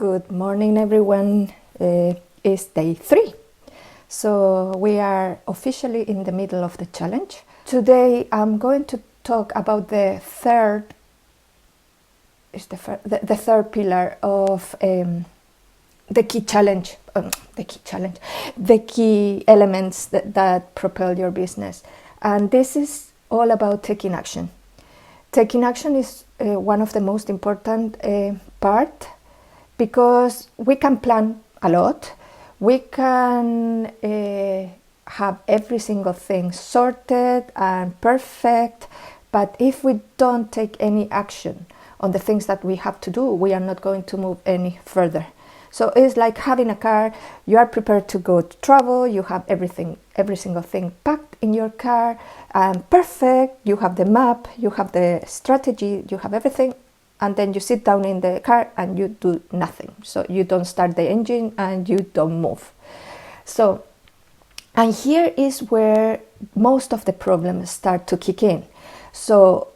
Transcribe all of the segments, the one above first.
Good morning, everyone. It's day 3. So we are officially in the middle of the challenge. Today I'm going to talk about the third pillar of the key elements that propel your business. And this is all about taking action. Taking action is one of the most important part, because we can plan a lot, we can have every single thing sorted and perfect, but if we don't take any action on the things that we have to do, we are not going to move any further. So it's like having a car. You are prepared to go to travel, you have every single thing packed in your car and perfect, you have the map, you have the strategy, you have everything, and then you sit down in the car and you do nothing. So you don't start the engine and you don't move. So, and here is where most of the problems start to kick in. So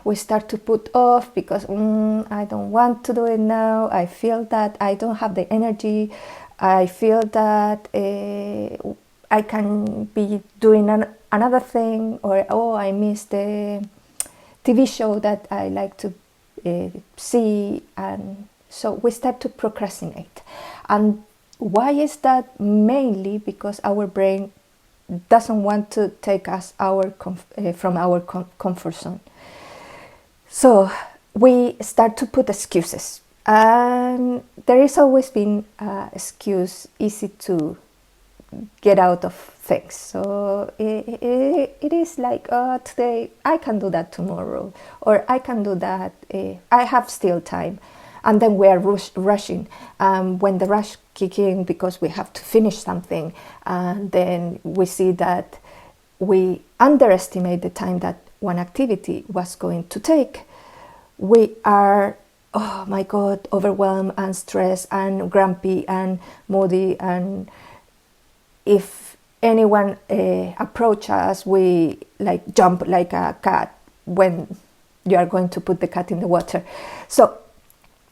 we start to put off because I don't want to do it now. I feel that I don't have the energy. I feel that I can be doing another thing, or I missed the TV show that I like to see, and so we start to procrastinate. And why is that? Mainly because our brain doesn't want to take us from our comfort zone. So we start to put excuses, and there is always been an excuse easy to get out of things. So it is like, today I can do that tomorrow, or I can do that, I have still time. And then we are rushing. When the rush kicks in because we have to finish something, and then we see that we underestimate the time that one activity was going to take, we are, oh my God, overwhelmed and stressed and grumpy and moody, and if anyone approach us, we like jump like a cat when you are going to put the cat in the water. So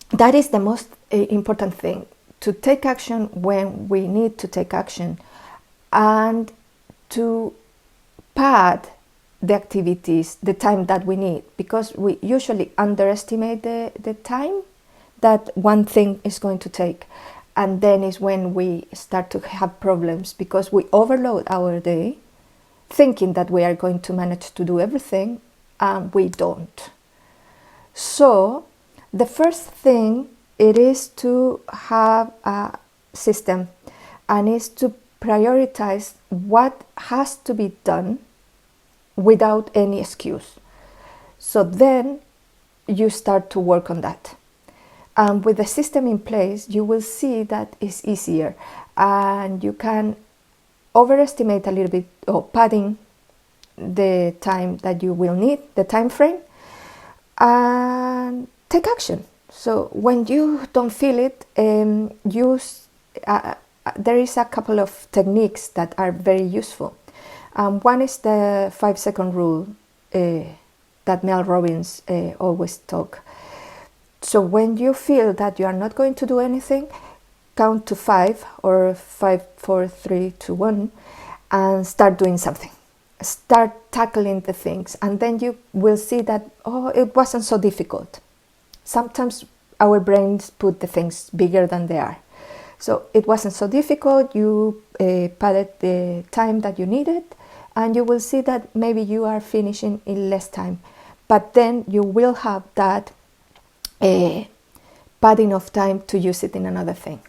that is the most important thing, to take action when we need to take action, and to pad the activities, the time that we need, because we usually underestimate the time that one thing is going to take. And then is when we start to have problems, because we overload our day thinking that we are going to manage to do everything, and we don't. So the first thing, it is to have a system, and is to prioritize what has to be done without any excuse. So then you start to work on that. With the system in place, you will see that it's easier, and you can overestimate a little bit, or padding the time that you will need, the time frame, and take action. So when you don't feel it, use there is a couple of techniques that are very useful. One is the 5-second rule that Mel Robbins always talk. So when you feel that you are not going to do anything, count to 5, or 5, 4, 3, 2, 1, and start doing something. Start tackling the things, and then you will see that, it wasn't so difficult. Sometimes our brains put the things bigger than they are. So it wasn't so difficult, you padded the time that you needed, and you will see that maybe you are finishing in less time. But then you will have that padding of time to use it in another thing.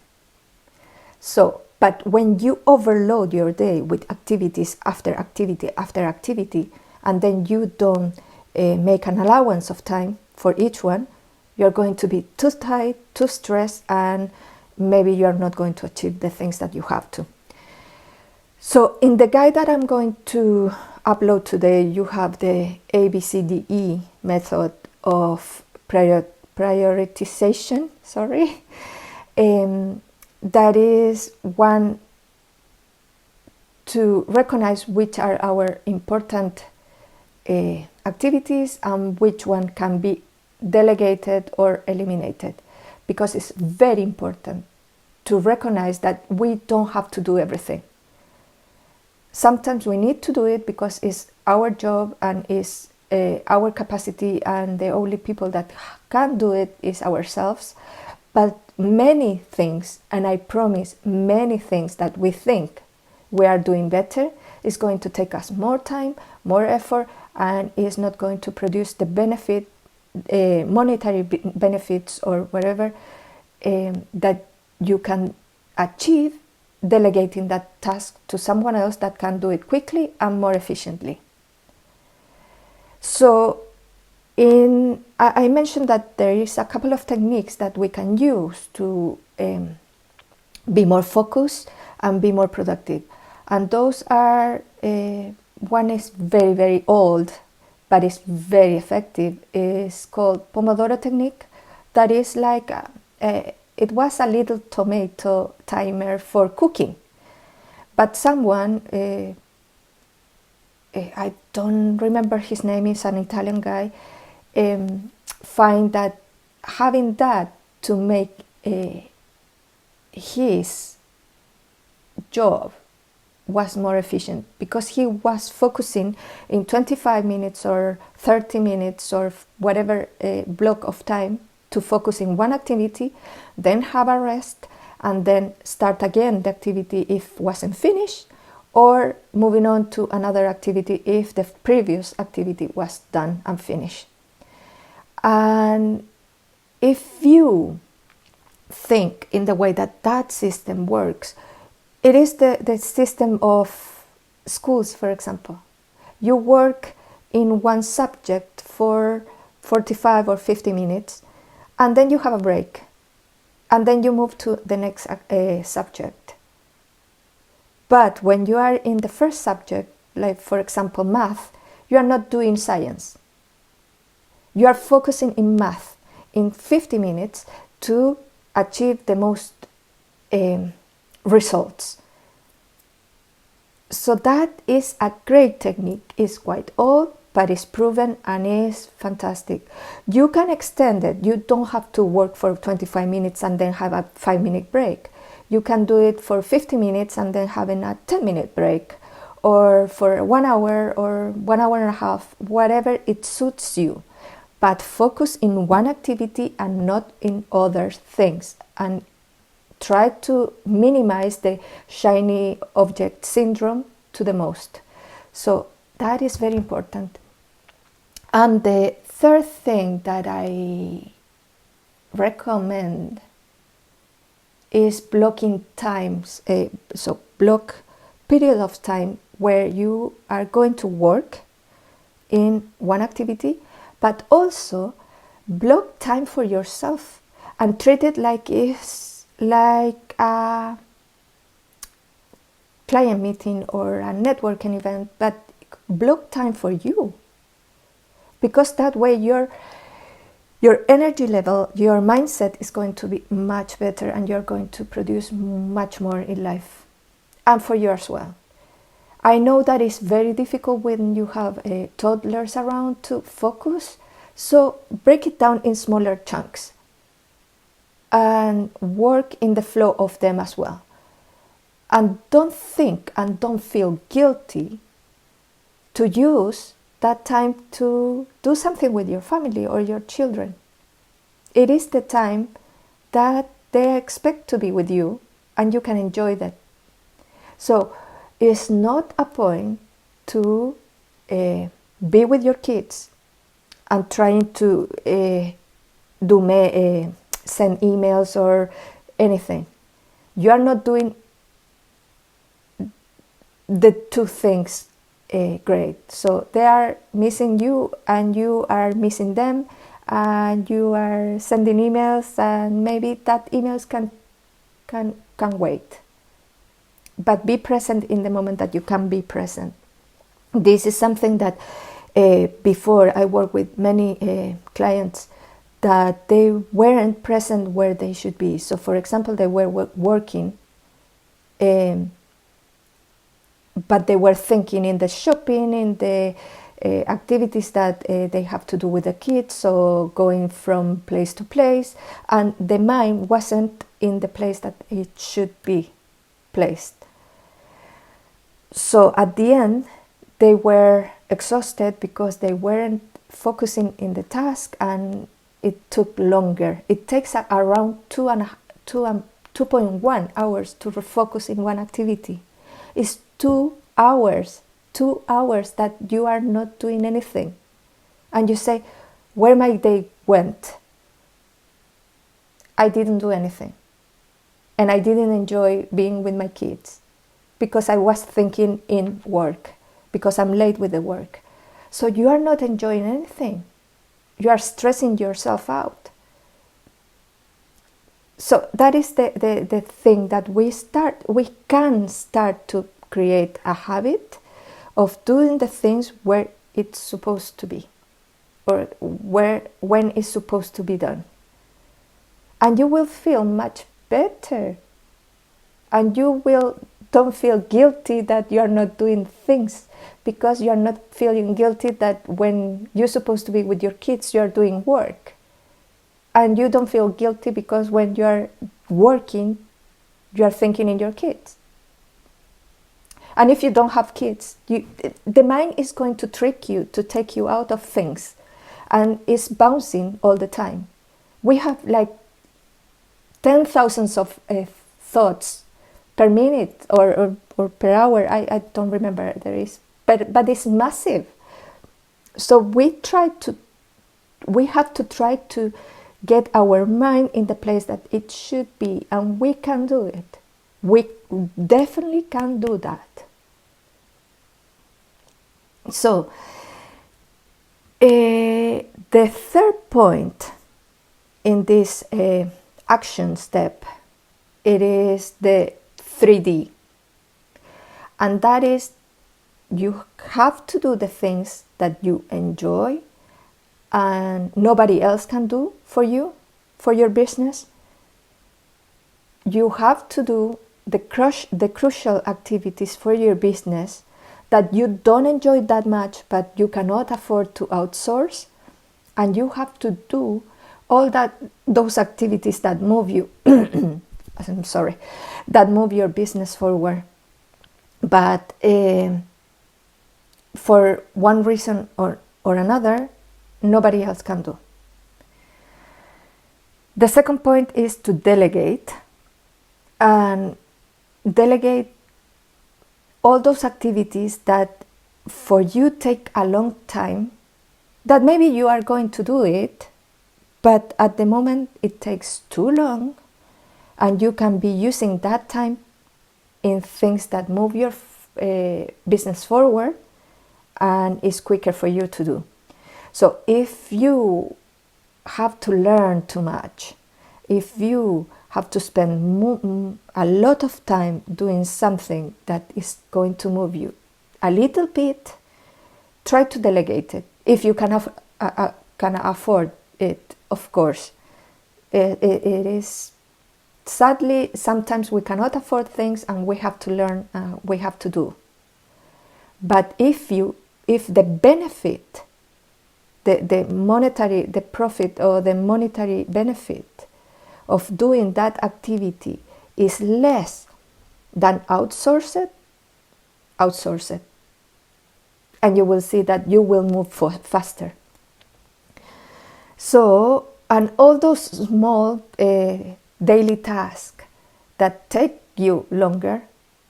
So, but when you overload your day with activities after activity after activity, and then you don't make an allowance of time for each one, you're going to be too tight, too stressed, and maybe you're not going to achieve the things that you have to. So in the guide that I'm going to upload today, you have the ABCDE method of prioritization, that is one to recognize which are our important activities and which one can be delegated or eliminated. because it's very important to recognize that we don't have to do everything. Sometimes we need to do it because it's our job and it's our capacity, and the only people that can do it is ourselves. But many things, and I promise many things that we think we are doing better, is going to take us more time, more effort, and is not going to produce the benefit, monetary benefits or whatever that you can achieve delegating that task to someone else that can do it quickly and more efficiently. So I mentioned that there is a couple of techniques that we can use to be more focused and be more productive. And those are, one is very, very old, but it's very effective. It's called Pomodoro technique. That is like, it was a little tomato timer for cooking. But someone, I don't remember his name, is an Italian guy, find that having that to make his job was more efficient, because he was focusing in 25 minutes or 30 minutes or whatever block of time to focus in one activity, then have a rest, and then start again the activity if wasn't finished, or moving on to another activity if the previous activity was done and finished. And if you think in the way that that system works, it is the system of schools, for example. You work in one subject for 45 or 50 minutes, and then you have a break, and then you move to the next subject. But when you are in the first subject, like for example math, you are not doing science. You are focusing in math in 50 minutes to achieve the most results. So that is a great technique. It's quite old, but it's proven and is fantastic. You can extend it. You don't have to work for 25 minutes and then have a 5-minute break. You can do it for 50 minutes and then having a 10-minute break, or for 1 hour or 1 hour and a half, whatever it suits you. But focus in one activity and not in other things, and try to minimize the shiny object syndrome to the most. So that is very important. And the third thing that I recommend is blocking times. So block period of time where you are going to work in one activity, but also block time for yourself and treat it like it's like a client meeting or a networking event, but block time for you, because that way your energy level, your mindset is going to be much better, and you're going to produce much more in life, and for you as well. I know that it's very difficult when you have toddlers around to focus, so break it down in smaller chunks and work in the flow of them as well. And don't think and don't feel guilty to use that time to do something with your family or your children. It is the time that they expect to be with you, and you can enjoy that. So it's not a point to be with your kids and trying to send emails or anything. You are not doing the two things great. So they are missing you, and you are missing them, and you are sending emails, and maybe that emails can wait. But be present in the moment that you can be present. This is something that before I worked with many clients that they weren't present where they should be. So for example, they were working, but they were thinking in the shopping, in the activities that they have to do with the kids, so going from place to place, and the mind wasn't in the place that it should be placed. So at the end, they were exhausted because they weren't focusing in the task, and it took longer. It takes around 2.1 hours to refocus in one activity. It's 2 hours that you are not doing anything. And you say, where my day went? I didn't do anything. And I didn't enjoy being with my kids because I was thinking in work, because I'm late with the work. So you are not enjoying anything. You are stressing yourself out. So that is the thing that we can start to create a habit of doing the things where it's supposed to be, or when it's supposed to be done. And you will feel much better. And you don't feel guilty that you are not doing things, because you are not feeling guilty that when you're supposed to be with your kids, you are doing work. And you don't feel guilty because when you are working, you are thinking in your kids. And if you don't have kids, the mind is going to trick you to take you out of things, and it's bouncing all the time. We have like 10,000 of thoughts per minute or per hour. I don't remember there is, but it's massive. So we have to try to get our mind in the place that it should be, and we can do it. We definitely can do that. So the third point in this action step, it is the 3D, and that is, you have to do the things that you enjoy and nobody else can do for you, for your business. You have to do the crucial activities for your business that you don't enjoy that much, but you cannot afford to outsource, and you have to do all those activities that move you that move your business forward, but for one reason or another, nobody else can do. The second point is to delegate, and delegate all those activities that for you take a long time, that maybe you are going to do it, but at the moment it takes too long, and you can be using that time in things that move your business forward and is quicker for you to do. So if you have to learn too much, if you have to spend a lot of time doing something that is going to move you a little bit, try to delegate it. If you can afford it, of course. It is, sadly, sometimes we cannot afford things and we have to learn, we have to do. But if the benefit, the profit or the monetary benefit of doing that activity is less than outsource it. And you will see that you will move faster. So, and all those small daily tasks that take you longer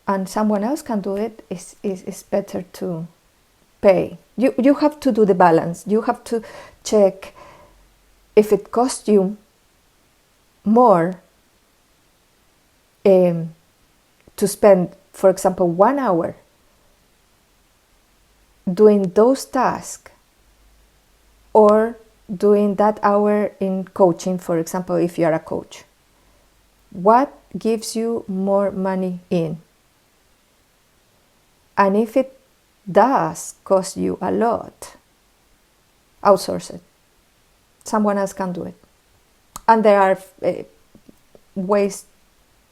and someone else can do it, is better to pay. You have to do the balance. You have to check if it costs you more to spend, for example, 1 hour doing those tasks, or doing that hour in coaching, for example, if you are a coach. What gives you more money in? And if it does cost you a lot, outsource it. Someone else can do it. And there are ways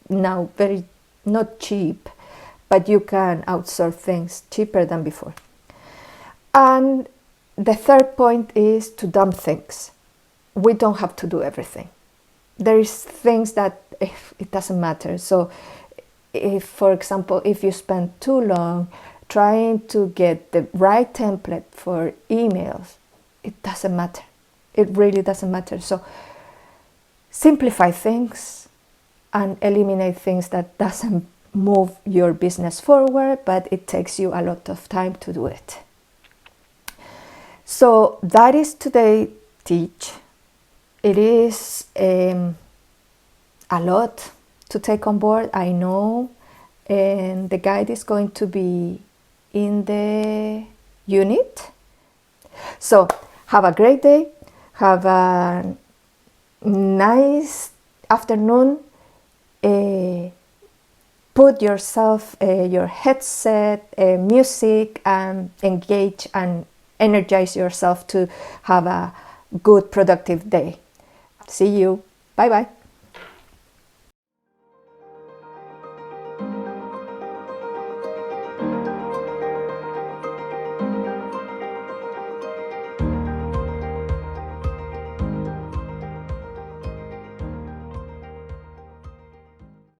now, very not cheap, but you can outsource things cheaper than before. And the third point is to dump things. We don't have to do everything. There is things that it doesn't matter. So if, for example, if you spend too long trying to get the right template for emails, it doesn't matter. It really doesn't matter. So simplify things and eliminate things that doesn't move your business forward, but it takes you a lot of time to do it. So that is today teach. It is a lot to take on board, I know, and the guide is going to be in the unit. So have a great day, have a nice afternoon, put yourself your headset, music, and engage and energize yourself to have a good productive day. See you. Bye bye.